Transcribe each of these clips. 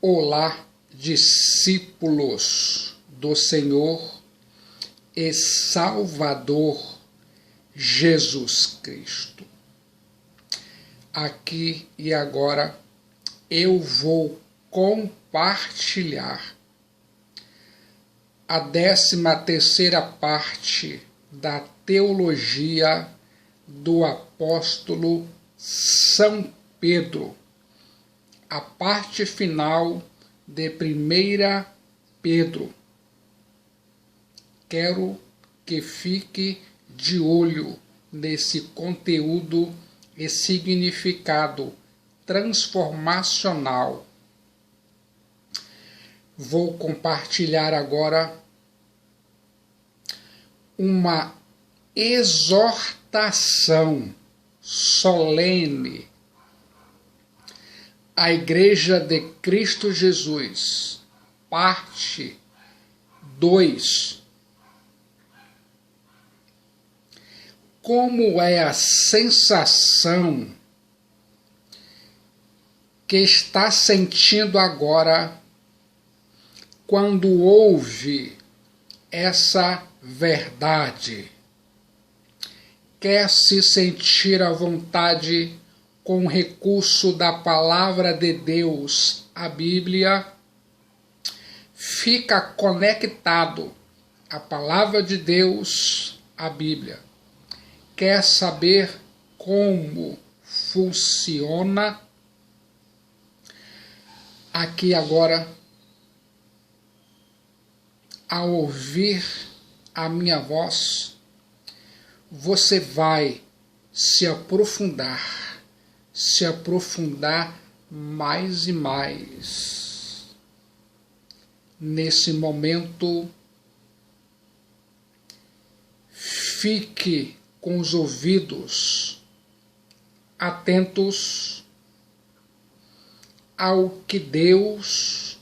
Olá, discípulos do Senhor e Salvador Jesus Cristo. Aqui e agora eu vou compartilhar a 13ª parte da teologia do apóstolo São Pedro, a parte final de 1 Pedro. Quero que fique de olho nesse conteúdo e significado transformacional. Vou compartilhar agora uma exortação solene à Igreja de Cristo Jesus, parte 2. Como é a sensação que está sentindo agora quando ouve essa verdade? Quer se sentir à vontade com o recurso da palavra de Deus, a Bíblia? Fica conectado à palavra de Deus, a Bíblia. Quer saber como funciona? Aqui agora, ao ouvir a minha voz, você vai se aprofundar mais e mais. Nesse momento, fique com os ouvidos atentos ao que Deus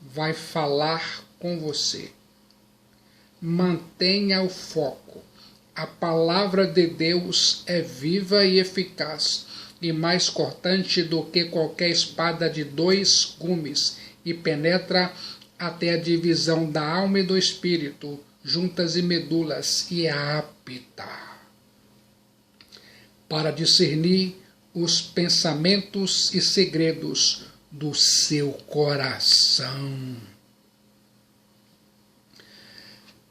vai falar com você. Mantenha o foco. A palavra de Deus é viva e eficaz, e mais cortante do que qualquer espada de 2 gumes, e penetra até a divisão da alma e do espírito, juntas e medulas, e é apta para discernir os pensamentos e segredos do seu coração.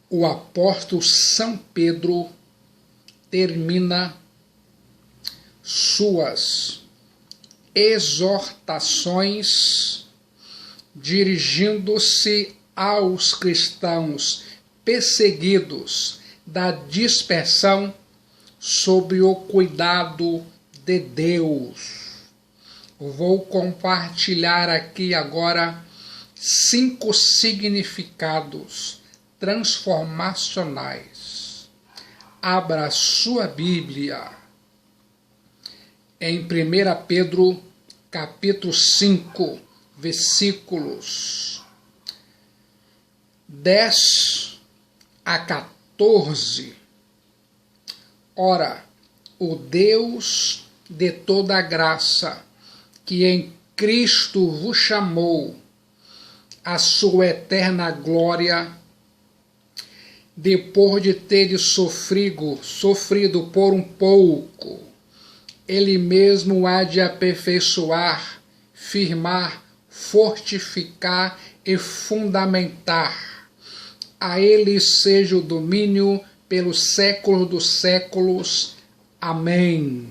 O apóstolo São Pedro termina suas exortações dirigindo-se aos cristãos perseguidos da dispersão sob o cuidado de Deus. Vou compartilhar aqui agora 5 significados transformacionais. Abra sua Bíblia em 1 Pedro, capítulo 5, versículos 10 a 14. Ora, o Deus de toda a graça, que em Cristo vos chamou à sua eterna glória, depois de teres sofrido por um pouco, Ele mesmo há de aperfeiçoar, firmar, fortificar e fundamentar. A Ele seja o domínio pelos séculos dos séculos. Amém.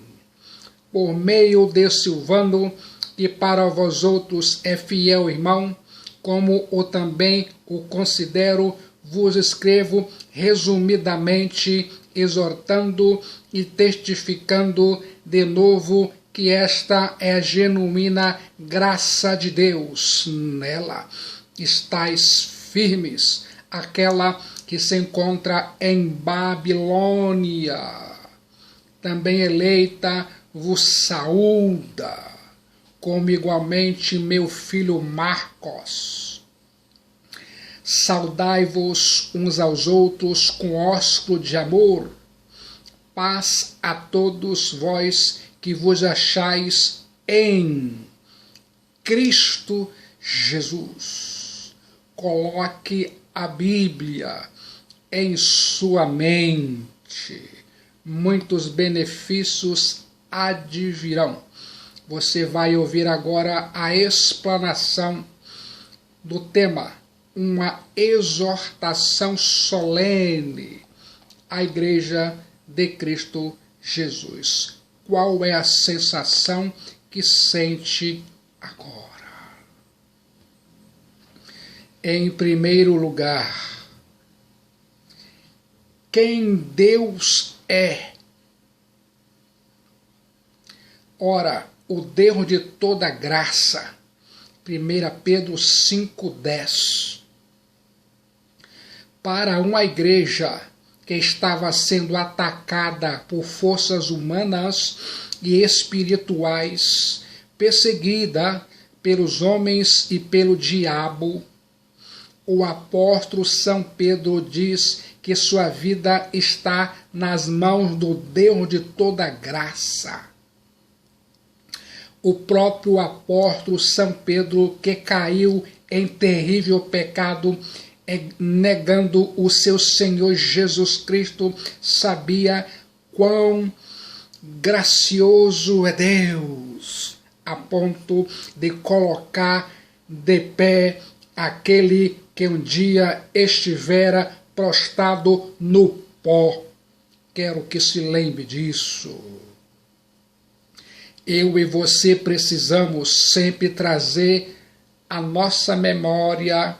Por meio de Silvano, que para vós outros é fiel irmão, como eu também o considero, vos escrevo resumidamente, exortando e testificando de novo que esta é a genuína graça de Deus. Nela estáis firmes, aquela que se encontra em Babilônia, também eleita, vos saúda, como igualmente meu filho Marcos. Saudai-vos uns aos outros com ósculo de amor. Paz a todos vós que vos achais em Cristo Jesus. Coloque a Bíblia em sua mente. Muitos benefícios advirão. Você vai ouvir agora a explanação do tema, uma exortação solene à Igreja de Cristo Jesus. Qual é a sensação que sente agora? Em primeiro lugar, quem Deus é. Ora, o Deus de toda graça, 1 Pedro 5,10, para uma igreja que estava sendo atacada por forças humanas e espirituais, perseguida pelos homens e pelo diabo, o apóstolo São Pedro diz que sua vida está nas mãos do Deus de toda graça. O próprio apóstolo São Pedro, que caiu em terrível pecado, negando o seu Senhor Jesus Cristo, sabia quão gracioso é Deus, a ponto de colocar de pé aquele que um dia estivera prostrado no pó. Quero que se lembre disso. Eu e você precisamos sempre trazer à nossa memória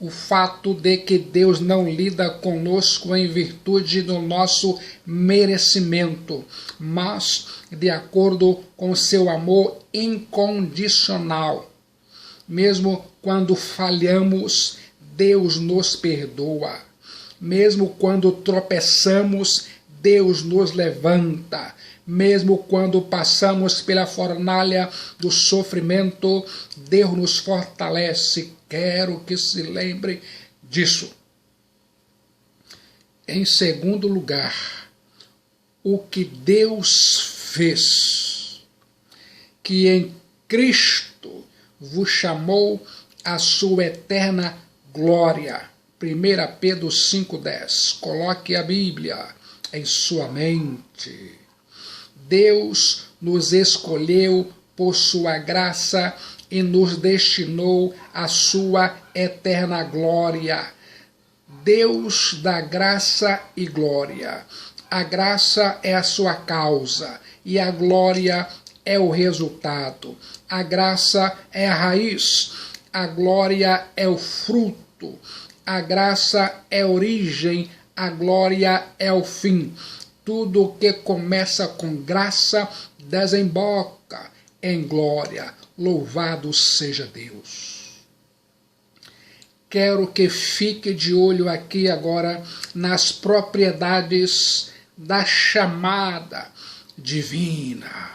o fato de que Deus não lida conosco em virtude do nosso merecimento, mas de acordo com seu amor incondicional. Mesmo quando falhamos, Deus nos perdoa. Mesmo quando tropeçamos, Deus nos levanta. Mesmo quando passamos pela fornalha do sofrimento, Deus nos fortalece. Quero que se lembre disso. Em segundo lugar, o que Deus fez, que em Cristo vos chamou à sua eterna glória. 1 Pedro 5,10. Coloque a Bíblia em sua mente. Deus nos escolheu por sua graça e nos destinou à sua eterna glória. Deus dá graça e glória. A graça é a sua causa e a glória é o resultado. A graça é a raiz, a glória é o fruto. A graça é a origem, a glória é o fim. Tudo que começa com graça desemboca em glória. Louvado seja Deus. Quero que fique de olho aqui agora nas propriedades da chamada divina.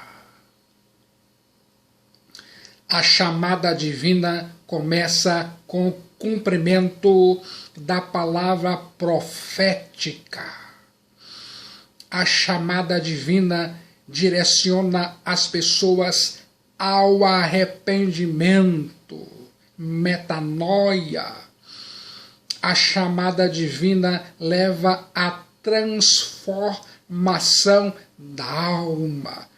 A chamada divina começa com o cumprimento da palavra profética. A chamada divina direciona as pessoas ao arrependimento, metanoia. A chamada divina leva à transformação da alma,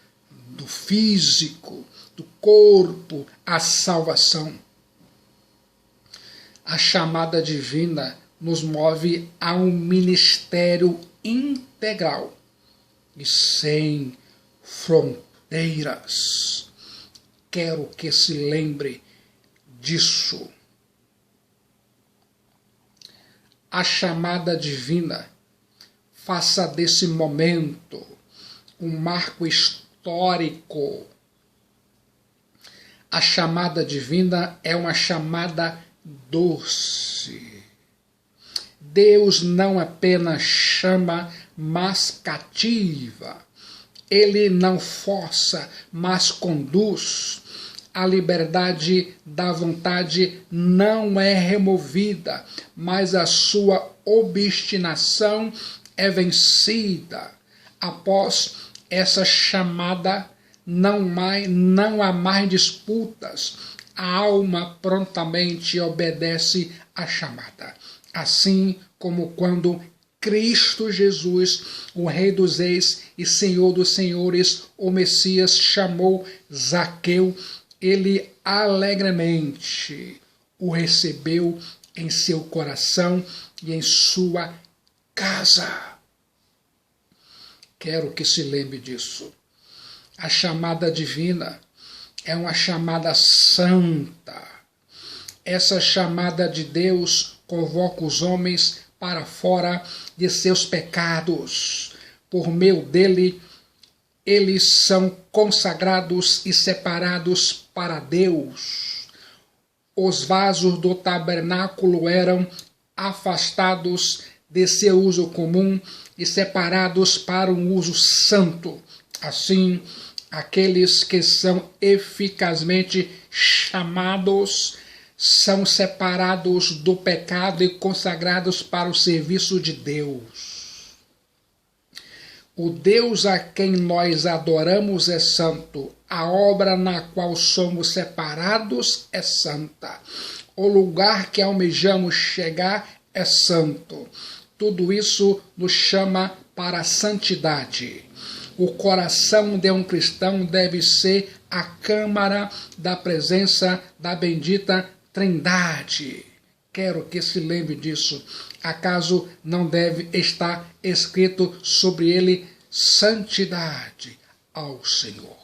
do físico, do corpo, à salvação. A chamada divina nos move a um ministério integral e sem fronteiras. Quero que se lembre disso. A chamada divina faça desse momento um marco histórico. A chamada divina é uma chamada doce. Deus não apenas chama, mas cativa. Ele não força, mas conduz. A liberdade da vontade não é removida, mas a sua obstinação é vencida. Após essa chamada, não há mais disputas. a alma prontamente obedece à chamada. Assim como quando Cristo Jesus, o Rei dos Reis e Senhor dos Senhores, o Messias, chamou Zaqueu, ele alegremente o recebeu em seu coração e em sua casa. Quero que se lembre disso. A chamada divina é uma chamada santa. Essa chamada de Deus convoca os homens para fora de seus pecados. Por meio dele, eles são consagrados e separados para Deus. Os vasos do tabernáculo eram afastados de seu uso comum e separados para um uso santo. Assim, aqueles que são eficazmente chamados são separados do pecado e consagrados para o serviço de Deus. O Deus a quem nós adoramos é santo. A obra na qual somos separados é santa. O lugar que almejamos chegar é santo. Tudo isso nos chama para a santidade. O coração de um cristão deve ser a câmara da presença da bendita Trindade. Quero que se lembre disso. Acaso não deve estar escrito sobre ele santidade ao Senhor?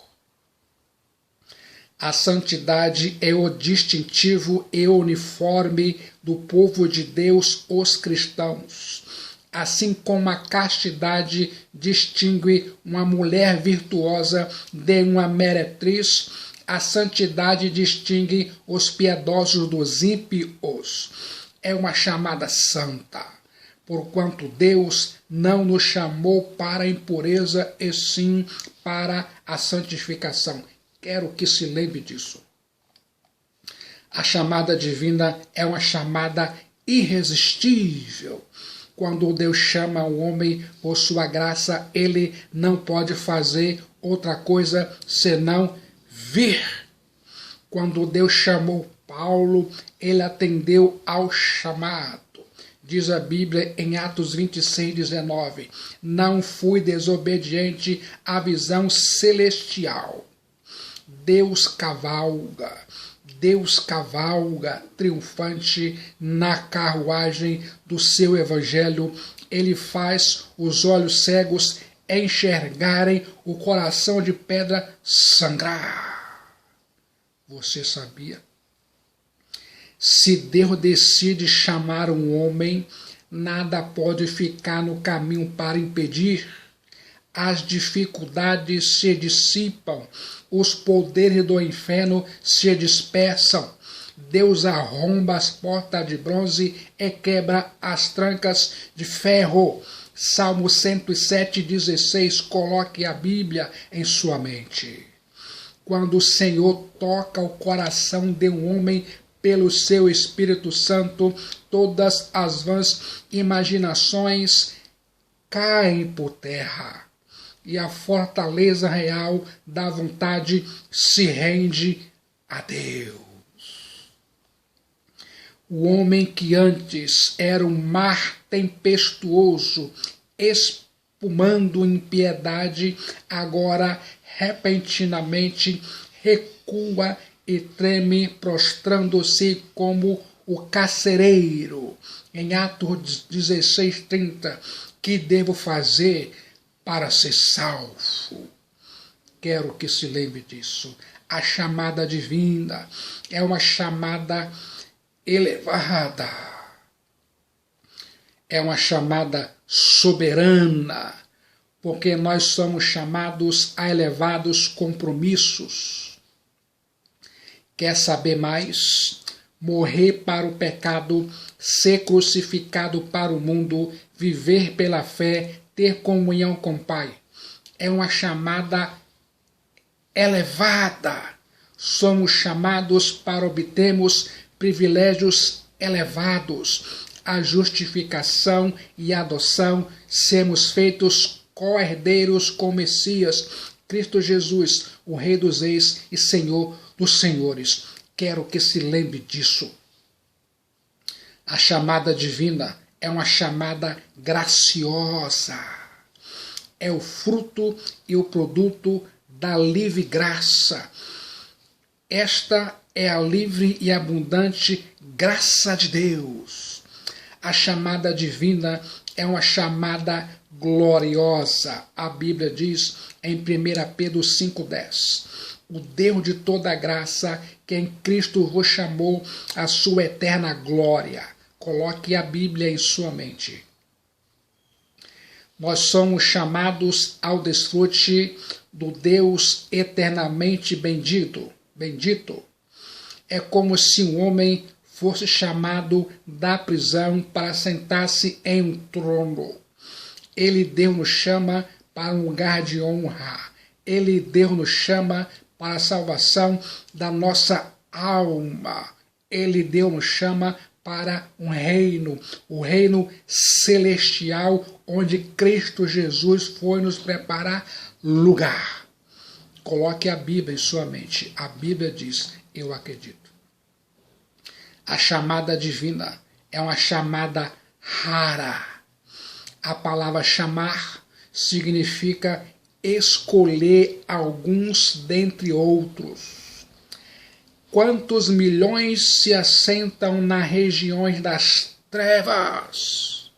A santidade é o distintivo e uniforme do povo de Deus, os cristãos. Assim como a castidade distingue uma mulher virtuosa de uma meretriz, a santidade distingue os piedosos dos ímpios. É uma chamada santa, porquanto Deus não nos chamou para a impureza, e sim para a santificação. Quero que se lembre disso. A chamada divina é uma chamada irresistível. Quando Deus chama o homem por sua graça, ele não pode fazer outra coisa senão vir. Quando Deus chamou Paulo, ele atendeu ao chamado. Diz a Bíblia em Atos 26:19, não fui desobediente à visão celestial. Deus cavalga triunfante na carruagem do seu evangelho. Ele faz os olhos cegos enxergarem, o coração de pedra sangrar. Você sabia? Se Deus decide chamar um homem, nada pode ficar no caminho para impedir. As dificuldades se dissipam, os poderes do inferno se dispersam. Deus arromba as portas de bronze e quebra as trancas de ferro. Salmo 107:16, coloque a Bíblia em sua mente. Quando o Senhor toca o coração de um homem pelo seu Espírito Santo, todas as vãs imaginações caem por terra. E a fortaleza real da vontade se rende a Deus. O homem que antes era um mar tempestuoso, espumando impiedade, agora repentinamente recua e treme, prostrando-se como o carcereiro. Em Atos 16:30, que devo fazer para ser salvo? Quero que se lembre disso. A chamada divina é uma chamada elevada. É uma chamada soberana, porque nós somos chamados a elevados compromissos. Quer saber mais? Morrer para o pecado, ser crucificado para o mundo, viver pela fé, ter comunhão com o Pai. É uma chamada elevada. Somos chamados para obtermos privilégios elevados. A justificação e a adoção, sermos feitos co-herdeiros com o Messias, Cristo Jesus, o Rei dos Reis e Senhor dos Senhores. Quero que se lembre disso. A chamada divina é uma chamada graciosa. É o fruto e o produto da livre graça. Esta é a livre e abundante graça de Deus. A chamada divina é uma chamada gloriosa. A Bíblia diz em 1 Pedro 5,10: o Deus de toda graça, que em Cristo vos chamou à sua eterna glória. Coloque a Bíblia em sua mente. Nós somos chamados ao desfrute do Deus eternamente bendito. É como se um homem fosse chamado da prisão para sentar-se em um trono. Deus nos chama para um lugar de honra. Deus nos chama para a salvação da nossa alma. Deus nos chama para um reino, o reino celestial, onde Cristo Jesus foi nos preparar lugar. Coloque a Bíblia em sua mente. A Bíblia diz: eu acredito. A chamada divina é uma chamada rara. A palavra chamar significa escolher alguns dentre outros. Quantos milhões se assentam nas regiões das trevas?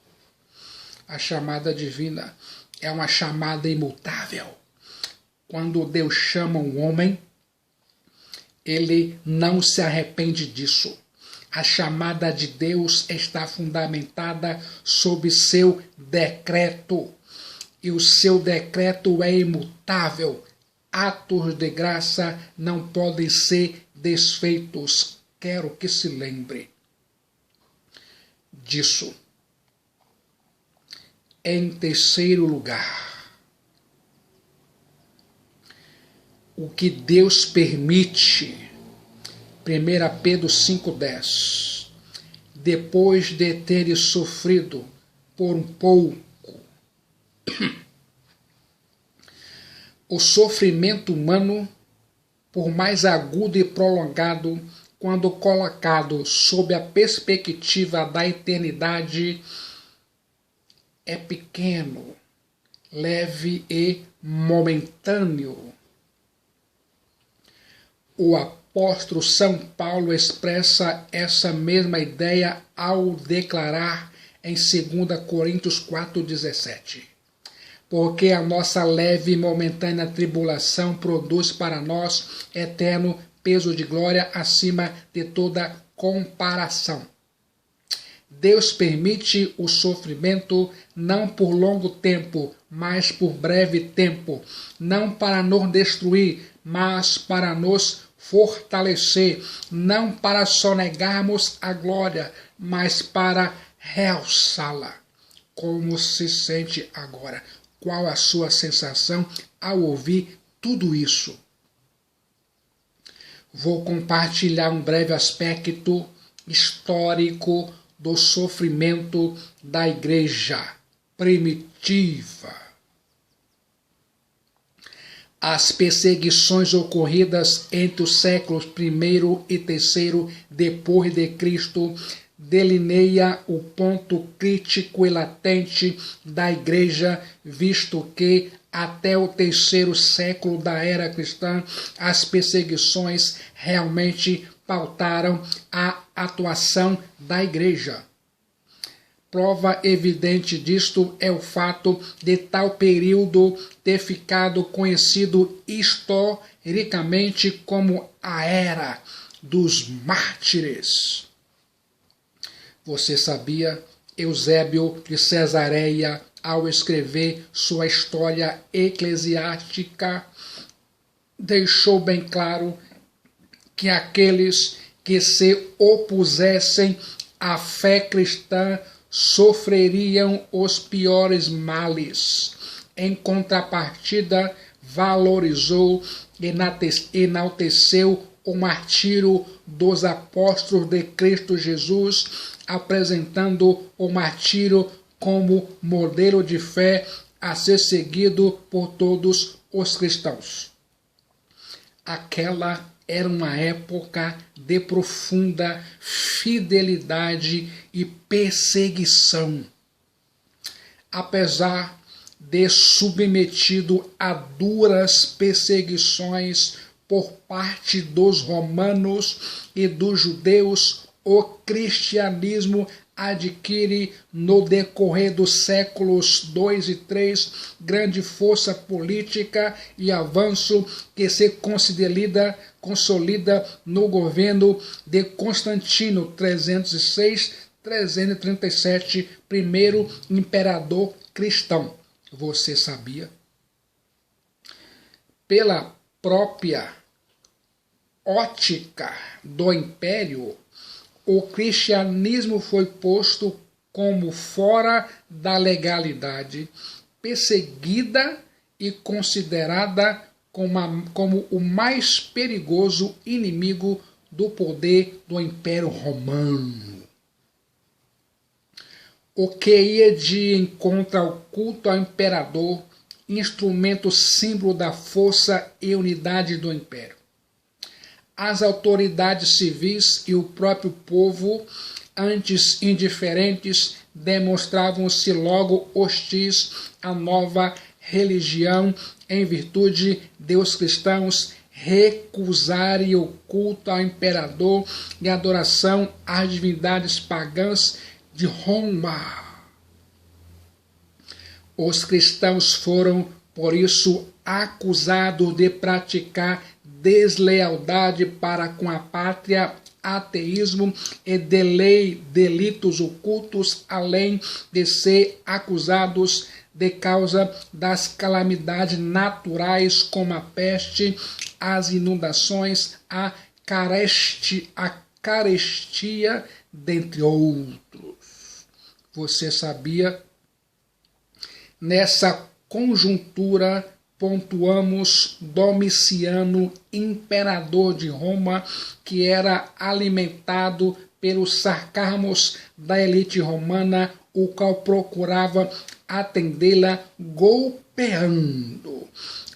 A chamada divina é uma chamada imutável. Quando Deus chama um homem, ele não se arrepende disso. A chamada de Deus está fundamentada sob seu decreto. E o seu decreto é imutável. Atos de graça não podem ser desfeitos. Quero que se lembre disso. Em terceiro lugar, o que Deus permite. 1 Pedro 5,10. Depois de teres sofrido por um pouco, o sofrimento humano, por mais agudo e prolongado, quando colocado sob a perspectiva da eternidade, é pequeno, leve e momentâneo. O apóstolo São Paulo expressa essa mesma ideia ao declarar em 2 Coríntios 4,17. Porque a nossa leve e momentânea tribulação produz para nós eterno peso de glória acima de toda comparação. Deus permite o sofrimento não por longo tempo, mas por breve tempo, não para nos destruir, mas para nos fortalecer, não para sonegarmos a glória, mas para realçá-la. Como se sente agora? Qual a sua sensação ao ouvir tudo isso? Vou compartilhar um breve aspecto histórico do sofrimento da igreja primitiva. As perseguições ocorridas entre os séculos I e III depois de Cristo delineia o ponto crítico e latente da igreja, visto que até o terceiro século da era cristã as perseguições realmente pautaram a atuação da igreja. Prova evidente disto é o fato de tal período ter ficado conhecido historicamente como a Era dos Mártires. Você sabia? Eusébio de Cesareia, ao escrever sua história eclesiástica, deixou bem claro que aqueles que se opusessem à fé cristã sofreriam os piores males. Em contrapartida, valorizou e enalteceu o martírio dos apóstolos de Cristo Jesus, apresentando o martírio como modelo de fé a ser seguido por todos os cristãos. Aquela era uma época de profunda fidelidade e perseguição. Apesar de submetido a duras perseguições por parte dos romanos e dos judeus, o cristianismo adquire, no decorrer dos séculos 2 e 3, grande força política e avanço que se consolida no governo de Constantino, 306-337, primeiro imperador cristão. Você sabia? Pela própria ótica do império, o cristianismo foi posto como fora da legalidade, perseguida e considerada como o mais perigoso inimigo do poder do Império Romano. O que ia de encontro ao culto ao imperador, instrumento símbolo da força e unidade do império. As autoridades civis e o próprio povo, antes indiferentes, demonstravam-se logo hostis à nova religião, em virtude de os cristãos recusarem o culto ao imperador e a adoração às divindades pagãs de Roma. Os cristãos foram, por isso, acusados de praticar deslealdade para com a pátria, ateísmo e delitos ocultos, além de ser acusados de causa das calamidades naturais como a peste, as inundações, a carestia, dentre outros. Você sabia? Nessa conjuntura, pontuamos Domiciano, imperador de Roma, que era alimentado pelos sarcasmos da elite romana, o qual procurava atendê-la golpeando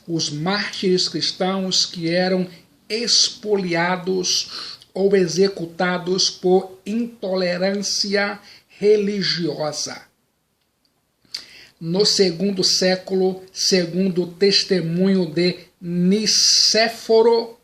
os mártires cristãos que eram expoliados ou executados por intolerância religiosa. No segundo século, segundo o testemunho de Nicéforo,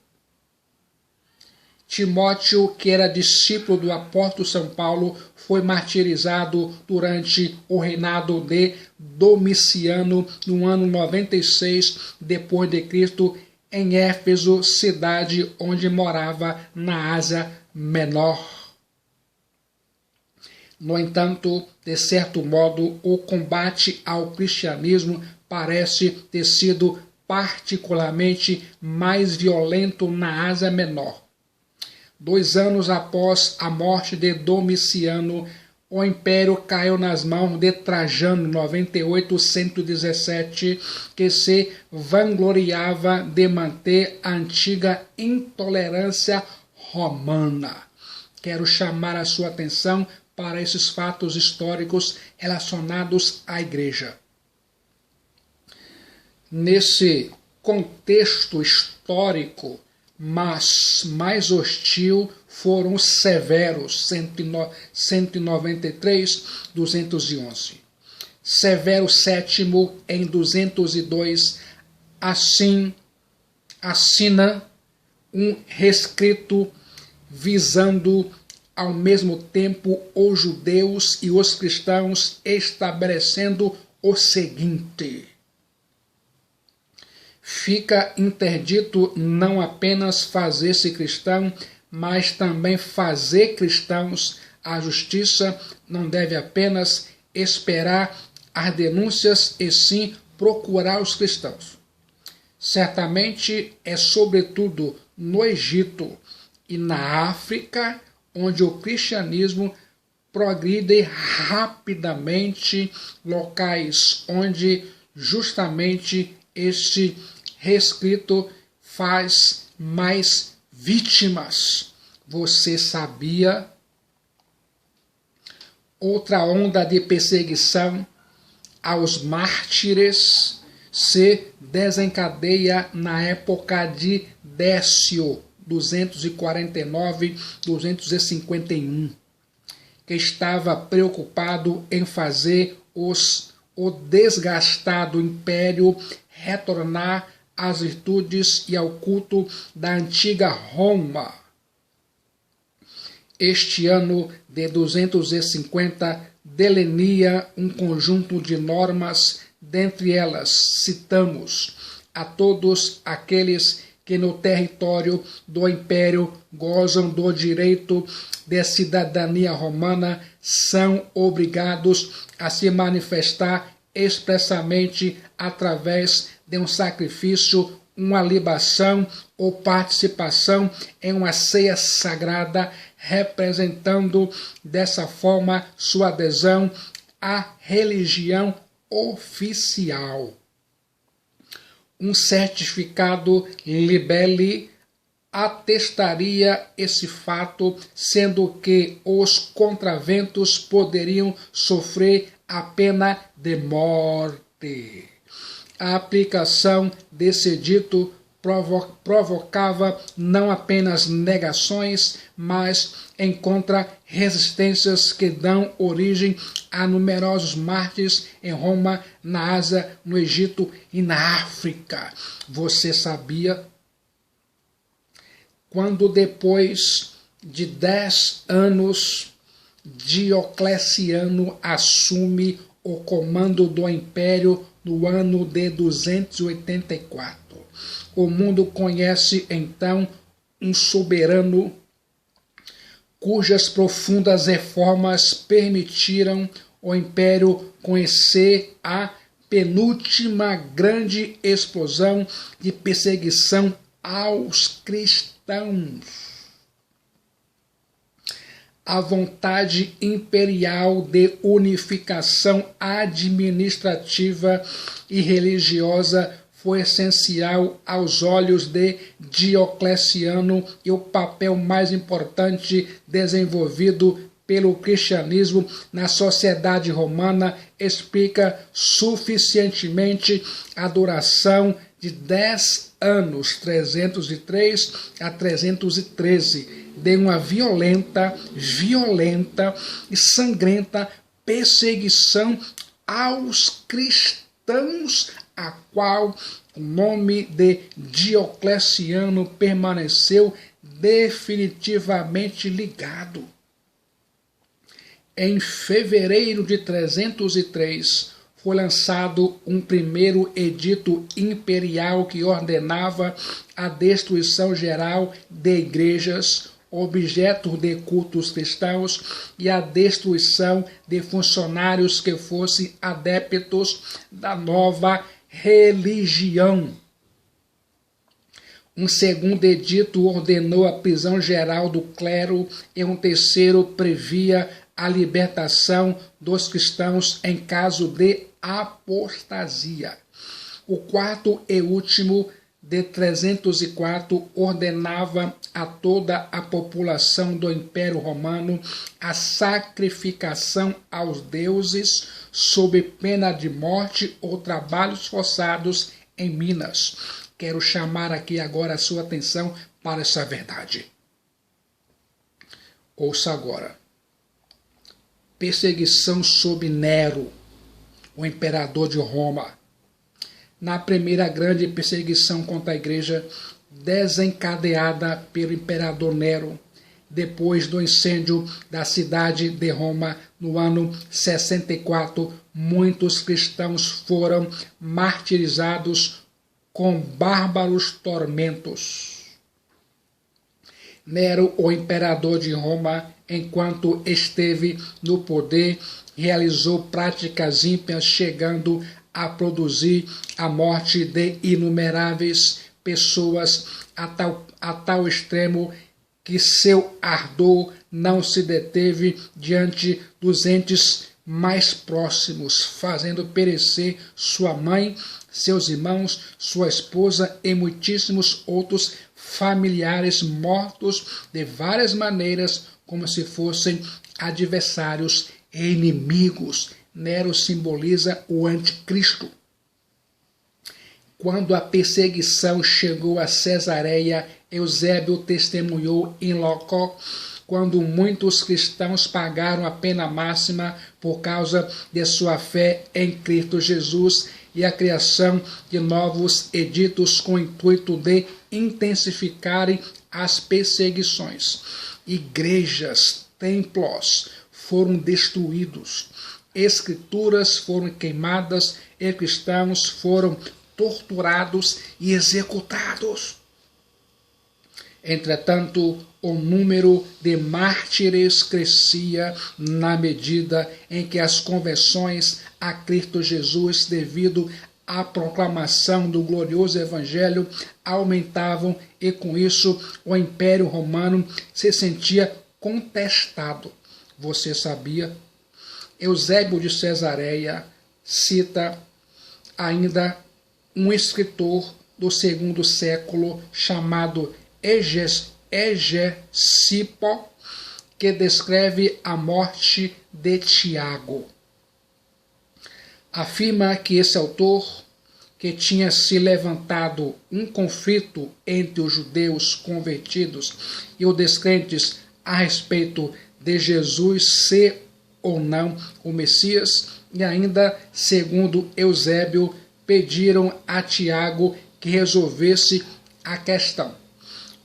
Timóteo, que era discípulo do apóstolo São Paulo, foi martirizado durante o reinado de Domiciano, no ano 96 depois de Cristo, em Éfeso, cidade onde morava na Ásia Menor. No entanto, de certo modo, o combate ao cristianismo parece ter sido particularmente mais violento na Ásia Menor. 2 anos após a morte de Domiciano, o império caiu nas mãos de Trajano, 98-117, que se vangloriava de manter a antiga intolerância romana. Quero chamar a sua atenção para esses fatos históricos relacionados à Igreja. Nesse contexto histórico, mas mais hostil, foram os severos, 193-211. Severo VII, em 202, assina um rescrito visando ao mesmo tempo os judeus e os cristãos, estabelecendo o seguinte: fica interdito não apenas fazer-se cristão, mas também fazer cristãos. A justiça não deve apenas esperar as denúncias, e sim procurar os cristãos. Certamente é sobretudo no Egito e na África onde o cristianismo progride rapidamente, locais onde justamente este rescrito faz mais vítimas. Você sabia? Outra onda de perseguição aos mártires se desencadeia na época de Décio, 249-251, que estava preocupado em fazer o desgastado império retornar às virtudes e ao culto da antiga Roma. Este ano de 250 delineia um conjunto de normas, dentre elas citamos a todos aqueles que no território do Império gozam do direito de cidadania romana são obrigados a se manifestar expressamente através de um sacrifício, uma libação ou participação em uma ceia sagrada, representando dessa forma sua adesão à religião oficial. Um certificado libelli atestaria esse fato, sendo que os contraventos poderiam sofrer a pena de morte. A aplicação desse edito provocava não apenas negações, mas encontra resistências que dão origem a numerosos mártires em Roma, na Ásia, no Egito e na África. Você sabia? Quando depois de 10 anos, Diocleciano assume o comando do Império no ano de 284. O mundo conhece então um soberano cujas profundas reformas permitiram ao Império conhecer a penúltima grande explosão de perseguição aos cristãos. A vontade imperial de unificação administrativa e religiosa foi essencial aos olhos de Diocleciano e o papel mais importante desenvolvido pelo cristianismo na sociedade romana explica suficientemente a duração de 10 anos, 303 a 313, de uma violenta e sangrenta perseguição aos cristãos, a qual o nome de Diocleciano permaneceu definitivamente ligado. Em fevereiro de 303, foi lançado um primeiro edito imperial que ordenava a destruição geral de igrejas, objeto de cultos cristãos, e a destruição de funcionários que fossem adeptos da nova religião. Um segundo edito ordenou a prisão geral do clero e um terceiro previa a libertação dos cristãos em caso de apostasia. O quarto e último, de 304, ordenava a toda a população do Império Romano a sacrificação aos deuses sob pena de morte ou trabalhos forçados em minas. Quero chamar aqui agora a sua atenção para essa verdade. Ouça agora. Perseguição sob Nero, o imperador de Roma. Na primeira grande perseguição contra a igreja, desencadeada pelo imperador Nero, depois do incêndio da cidade de Roma no ano 64, muitos cristãos foram martirizados com bárbaros tormentos. Nero, o imperador de Roma, enquanto esteve no poder, realizou práticas ímpias, chegando a produzir a morte de inumeráveis pessoas a tal extremo que seu ardor não se deteve diante dos entes mais próximos, fazendo perecer sua mãe, seus irmãos, sua esposa e muitíssimos outros familiares mortos de várias maneiras, como se fossem adversários e inimigos. Nero simboliza o anticristo. Quando a perseguição chegou a Cesareia Eusébio testemunhou em loco quando muitos cristãos pagaram a pena máxima por causa de sua fé em Cristo Jesus e a criação de novos editos com o intuito de intensificarem as perseguições. Igrejas, templos foram destruídos, escrituras foram queimadas e cristãos foram torturados e executados. Entretanto, o número de mártires crescia na medida em que as conversões a Cristo Jesus, devido à proclamação do glorioso Evangelho, aumentavam e, com isso, o Império Romano se sentia contestado. Você sabia? Eusébio de Cesareia cita ainda um escritor do segundo século chamado Hegesipo, que descreve a morte de Tiago. Afirma que esse autor, que tinha se levantado um conflito entre os judeus convertidos e os descrentes a respeito de Jesus ser ou não o Messias, e ainda, segundo Eusébio, pediram a Tiago que resolvesse a questão.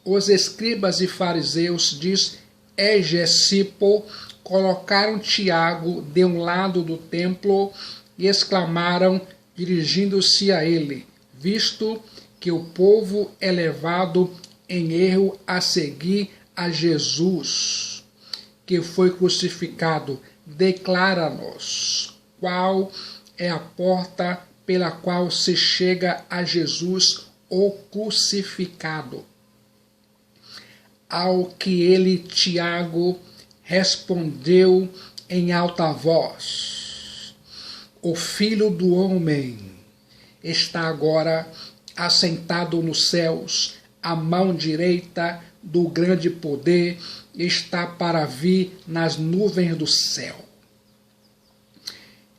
Os escribas e fariseus, diz Hegesipo, colocaram Tiago de um lado do templo e exclamaram, dirigindo-se a ele: visto que o povo é levado em erro a seguir a Jesus, que foi crucificado, declara-nos qual é a porta pela qual se chega a Jesus, o crucificado. Ao que ele, Tiago, respondeu em alta voz: o Filho do Homem está agora assentado nos céus, à mão direita do grande poder, está para vir nas nuvens do céu.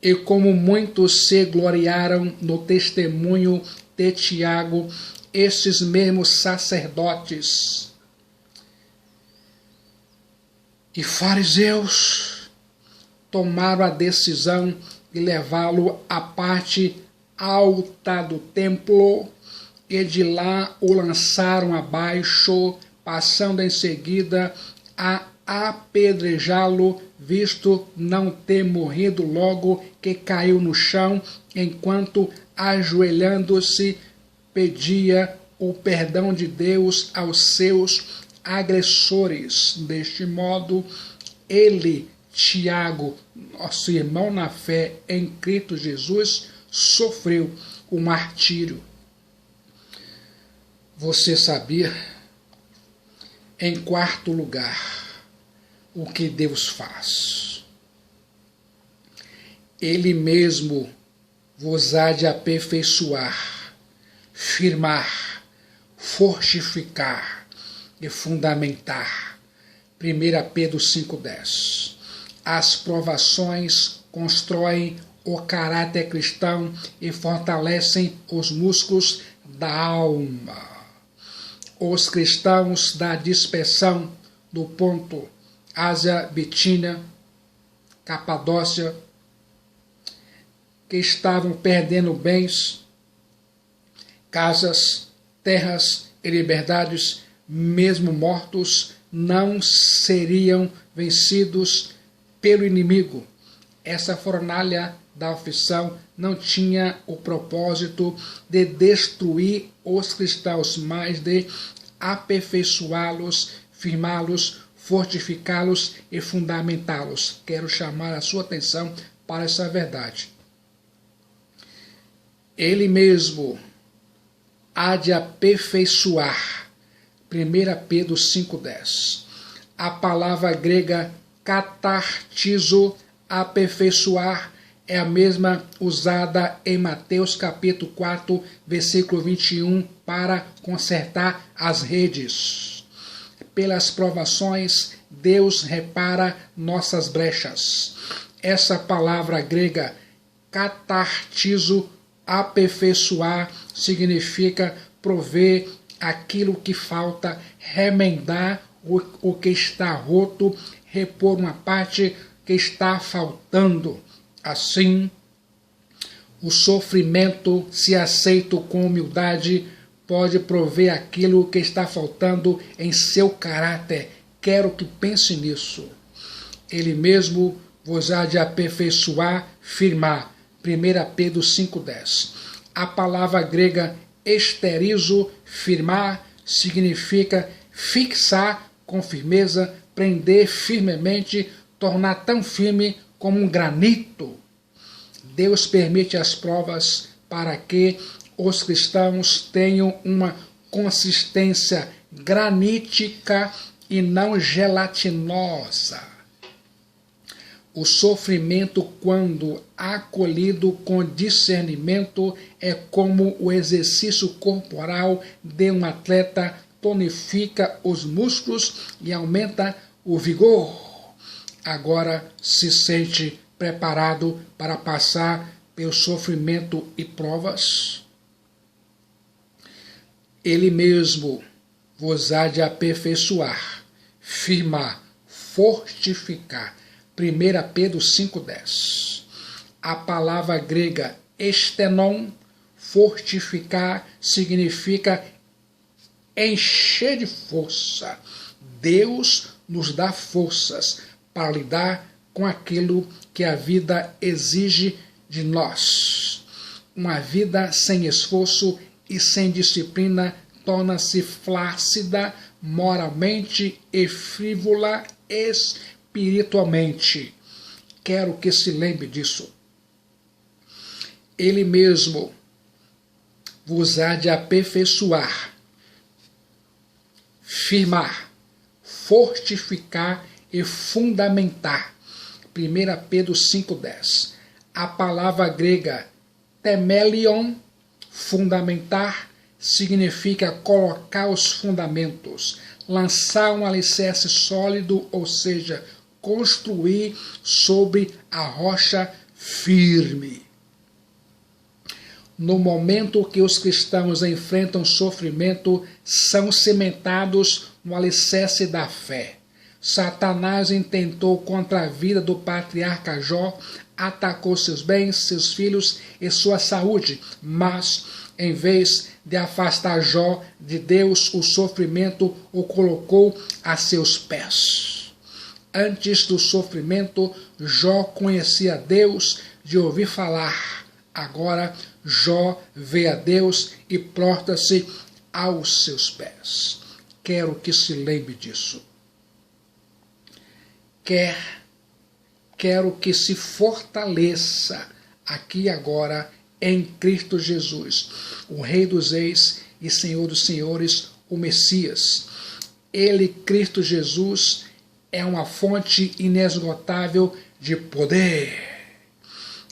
E como muitos se gloriaram no testemunho de Tiago, esses mesmos sacerdotes e fariseus tomaram a decisão de levá-lo à parte alta do templo e de lá o lançaram abaixo, passando em seguida a apedrejá-lo, visto não ter morrido logo que caiu no chão, enquanto, ajoelhando-se, pedia o perdão de Deus aos seus agressores. Deste modo, ele, Tiago, nosso irmão na fé em Cristo Jesus, sofreu o martírio. Você sabia? Em quarto lugar, o que Deus faz? Ele mesmo vos há de aperfeiçoar, firmar, fortificar e fundamentar. 1 Pedro 5,10. As provações constroem o caráter cristão e fortalecem os músculos da alma. Os cristãos da dispersão do Ponto, Ásia, Bitínia, Capadócia, que estavam perdendo bens, casas, terras e liberdades, mesmo mortos, não seriam vencidos pelo inimigo. Essa fornalha da aflição não tinha o propósito de destruir os cristãos, mas de aperfeiçoá-los, firmá-los, fortificá-los e fundamentá-los. Quero chamar a sua atenção para essa verdade. Ele mesmo há de aperfeiçoar. 1 Pedro 5,10. A palavra grega catartizo, aperfeiçoar, é a mesma usada em Mateus capítulo 4, versículo 21, para consertar as redes. Pelas provações, Deus repara nossas brechas. Essa palavra grega, catartizo, aperfeiçoar, significa prover aquilo que falta, remendar o que está roto, repor uma parte que está faltando. Assim, o sofrimento, se aceito com humildade, pode prover aquilo que está faltando em seu caráter. Quero que pense nisso. Ele mesmo vos há de aperfeiçoar, firmar. 1 Pedro 5,10. A palavra grega esterizo, firmar, significa fixar com firmeza, prender firmemente, tornar tão firme como um granito. Deus permite as provas para que os cristãos tenham uma consistência granítica e não gelatinosa. O sofrimento, quando acolhido com discernimento, é como o exercício corporal de um atleta, tonifica os músculos e aumenta o vigor. Agora se sente preparado para passar pelo sofrimento e provas? Ele mesmo vos há de aperfeiçoar, firmar, fortificar. 1 Pedro 5,10. A palavra grega estenon, fortificar, significa encher de força. Deus nos dá forças para lidar com aquilo que a vida exige de nós. Uma vida sem esforço e sem disciplina torna-se flácida moralmente e frívola espiritualmente. Quero que se lembre disso. Ele mesmo vos há de aperfeiçoar, firmar, fortificar e fundamentar. 1 Pedro 5,10. A palavra grega temelion, fundamentar, significa colocar os fundamentos, lançar um alicerce sólido, ou seja, construir sobre a rocha firme. No momento que os cristãos enfrentam sofrimento, são cimentados no alicerce da fé. Satanás intentou contra a vida do patriarca Jó, atacou seus bens, seus filhos e sua saúde, mas, em vez de afastar Jó de Deus, o sofrimento o colocou a seus pés. Antes do sofrimento, Jó conhecia Deus de ouvir falar. Agora, Jó vê a Deus e prostra-se aos seus pés. Quero que se lembre disso. Quero que se fortaleça aqui e agora em Cristo Jesus, o Rei dos Reis e Senhor dos Senhores, o Messias. Ele, Cristo Jesus, é uma fonte inesgotável de poder.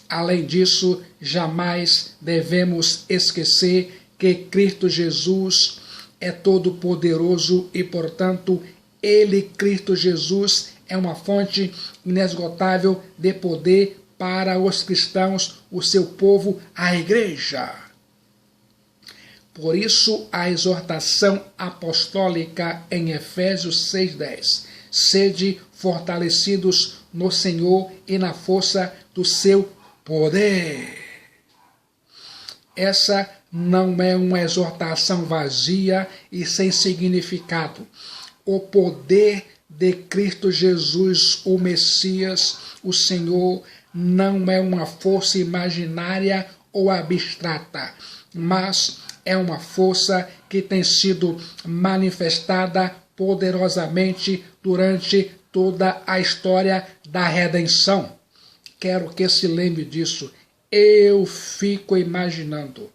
Além disso, jamais devemos esquecer que Cristo Jesus é todo-poderoso e, portanto, Ele, Cristo Jesus, é uma fonte inesgotável de poder para os cristãos, o seu povo, a igreja. Por isso, a exortação apostólica em Efésios 6,10. Sede fortalecidos no Senhor e na força do seu poder. Essa não é uma exortação vazia e sem significado. O poder de Cristo Jesus, o Messias, o Senhor, não é uma força imaginária ou abstrata, mas é uma força que tem sido manifestada poderosamente durante toda a história da redenção. Quero que se lembre disso. Eu fico imaginando.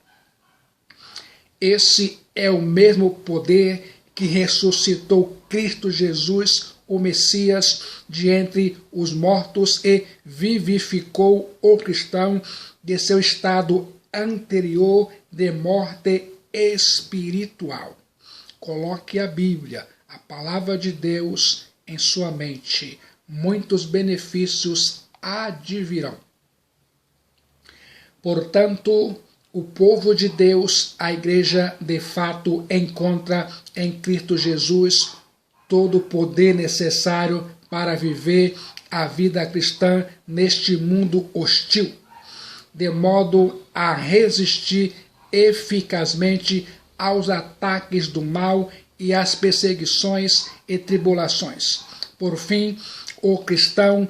Esse é o mesmo poder que ressuscitou Cristo Jesus, o Messias, de entre os mortos e vivificou o cristão de seu estado anterior de morte espiritual. Coloque a Bíblia, a palavra de Deus, em sua mente. Muitos benefícios advirão. Portanto, O povo de Deus, a igreja, de fato, encontra em Cristo Jesus todo o poder necessário para viver a vida cristã neste mundo hostil, de modo a resistir eficazmente aos ataques do mal e às perseguições e tribulações. Por fim, o cristão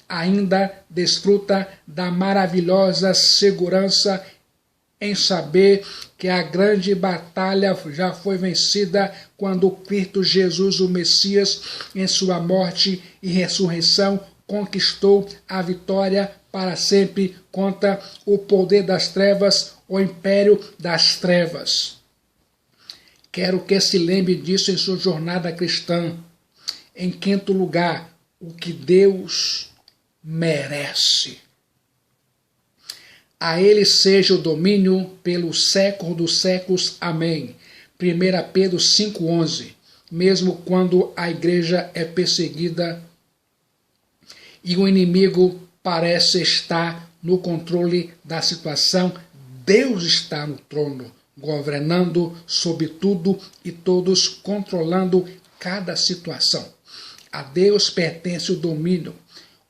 ainda desfruta da maravilhosa segurança em saber que a grande batalha já foi vencida quando Cristo Jesus, o Messias, em sua morte e ressurreição, conquistou a vitória para sempre contra o poder das trevas, o império das trevas. Quero que se lembre disso em sua jornada cristã. Em quinto lugar, o que Deus merece. A ele seja o domínio pelo século dos séculos. Amém. 1 Pedro 5,11. Mesmo quando a igreja é perseguida e o inimigo parece estar no controle da situação, Deus está no trono, governando sobre tudo e todos, controlando cada situação. A Deus pertence o domínio.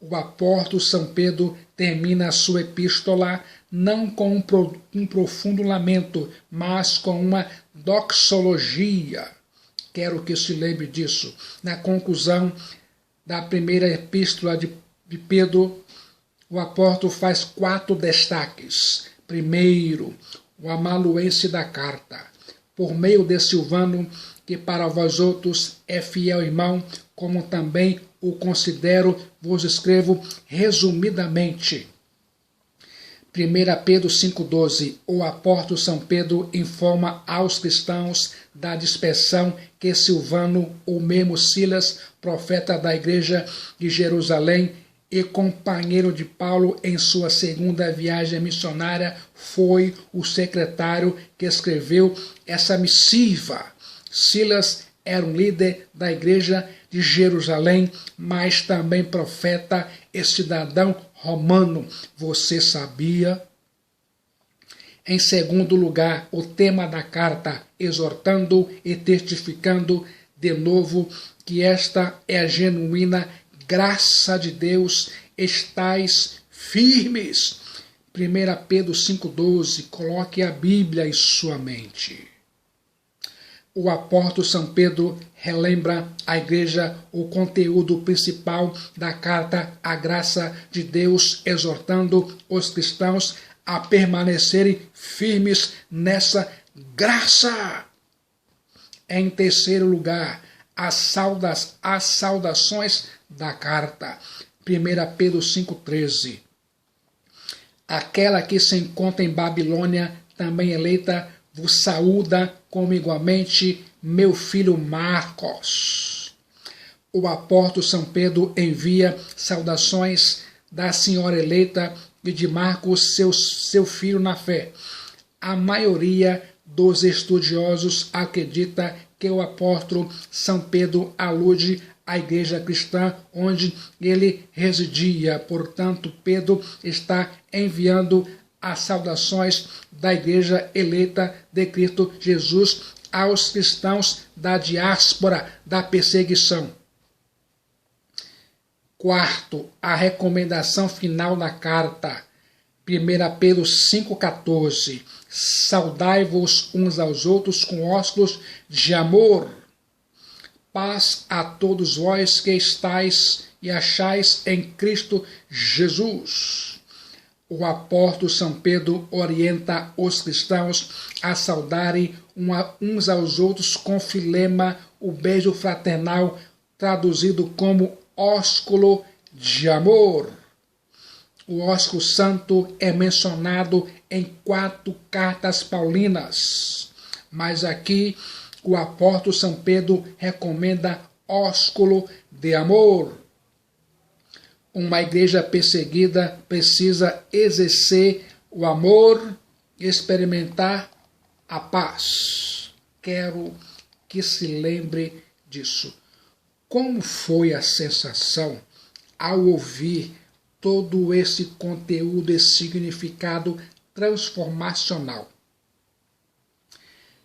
O apóstolo São Pedro termina a sua epístola não com um profundo lamento, mas com uma doxologia. Quero que se lembre disso. Na conclusão da primeira epístola de Pedro, o apóstolo faz 4 destaques. Primeiro, o amanuense da carta, por meio de Silvano, que para vós outros é fiel irmão, como também o considero, vos escrevo resumidamente. 1 Pedro 5,12. O apóstolo São Pedro informa aos cristãos da dispersão que Silvano, o mesmo Silas, profeta da igreja de Jerusalém e companheiro de Paulo em sua segunda viagem missionária, foi o secretário que escreveu essa missiva. Silas era um líder da igreja de Jerusalém, mas também profeta e cidadão romano. Você sabia? Em segundo lugar, o tema da carta, exortando e testificando de novo que esta é a genuína graça de Deus, estais firmes. 1 Pedro 5,12. Coloque a Bíblia em sua mente. O apóstolo São Pedro relembra à igreja o conteúdo principal da carta à graça de Deus, exortando os cristãos a permanecerem firmes nessa graça. Em terceiro lugar, as saudações da carta. 1 Pedro 5,13. Aquela que se encontra em Babilônia, também eleita, vos saúda como igualmente meu filho Marcos. O apóstolo São Pedro envia saudações da senhora eleita e de Marcos, seu filho na fé. A maioria dos estudiosos acredita que o apóstolo São Pedro alude à igreja cristã onde ele residia. Portanto, Pedro está enviando as saudações da igreja eleita de Cristo Jesus aos cristãos da diáspora da perseguição. Quarto, a recomendação final da carta. 1 Pedro 5,14. Saudai-vos uns aos outros com ósculos de amor. Paz a todos vós que estáis e achais em Cristo Jesus. O apóstolo São Pedro orienta os cristãos a saudarem uns aos outros com filema, o beijo fraternal, traduzido como ósculo de amor. O ósculo santo é mencionado em 4 cartas paulinas, mas aqui o apóstolo São Pedro recomenda ósculo de amor. Uma igreja perseguida precisa exercer o amor e experimentar a paz. Quero que se lembre disso. Como foi a sensação ao ouvir todo esse conteúdo, esse significado transformacional.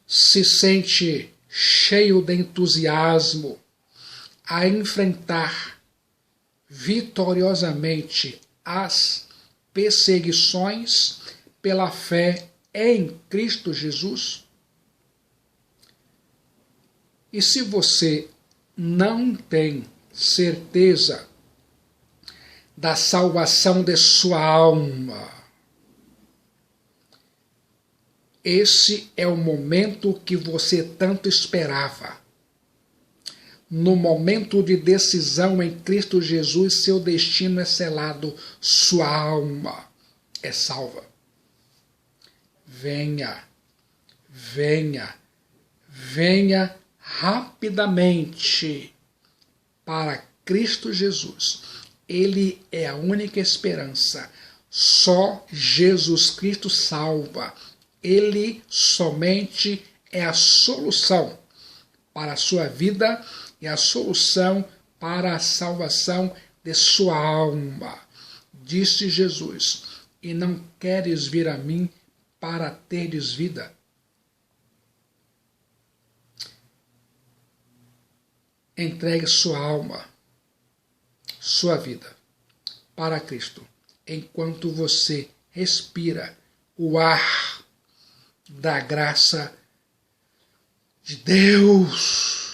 Se sente cheio de entusiasmo a enfrentar vitoriosamente as perseguições pela fé em Cristo Jesus? E se você não tem certeza da salvação de sua alma, esse é o momento que você tanto esperava. No momento de decisão em Cristo Jesus, seu destino é selado, sua alma é salva. Venha, venha, venha rapidamente para Cristo Jesus. Ele é a única esperança. Só Jesus Cristo salva. Ele somente é a solução para a sua vida e a solução para a salvação de sua alma. Disse Jesus: e não queres vir a mim para teres vida? Entregue sua alma, sua vida para Cristo, enquanto você respira o ar da graça de Deus.